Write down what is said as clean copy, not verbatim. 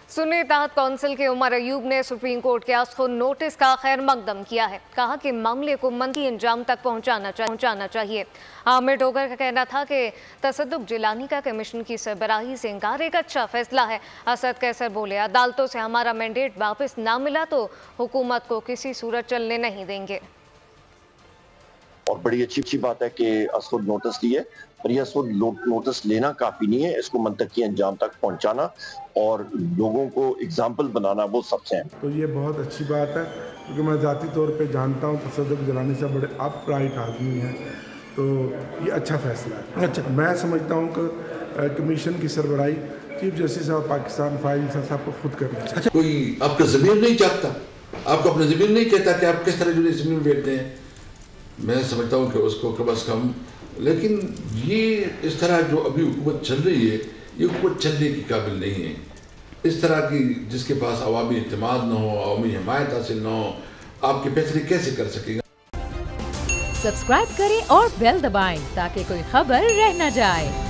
सुन्नी इत्तेहाद council के उमर अयूब ने supreme court के असखुद नोटिस का खैर मकदम किया है। कहा कि मामले को मंदी अंजाम तक पहुंचाना चाहिए। आमिर डोगर का कहना था कि तसद्दुक जिलानी का कमीशन की सरबराही से इंकार एक अच्छा फैसला है। असद कैसर बोले, अदालतों से हमारा मैंडेट वापस ना मिला तो हुकूमत को किसी सूरत चलने नहीं देंगे। और बड़ी अच्छी बात है कि असखुद नोटिस दिए, पर यह असखुद नोटिस लेना काफी नहीं है, इसको मंतकी अंजाम तक पहुंचाना और लोगों को एग्जाम्पल बनाना वो सबसे है। तो ये बहुत अच्छी बात है, क्योंकि मैं ज़ाती तौर पे जानता हूँ तसद्दुक जिलानी साहब बड़े अपराइट आदमी हैं, तो ये अच्छा फैसला है। अच्छा, मैं समझता हूँ कि कमीशन की सरबराही चीफ जस्टिस ऑफ पाकिस्तान फाइल साहब को खुद करना चाहिए। अच्छा, कोई आपका ज़मीर नहीं चाहता, आपको अपना ज़मीर नहीं कहता कि आप किस तरह जो ज़मीन बेचते हैं, मैं समझता हूँ कि उसको कम अज़ कम, लेकिन ये इस तरह जो अभी हुकूमत चल रही है, ये हुकूमत चलने की काबिल नहीं है। इस तरह की जिसके पास अवामी इत्तेमाद न हो, अवामी हिमायत हासिल न हो, आपके फैसले कैसे कर सकेगा। सब्सक्राइब करें और बेल दबाएं ताकि कोई खबर रह न जाए।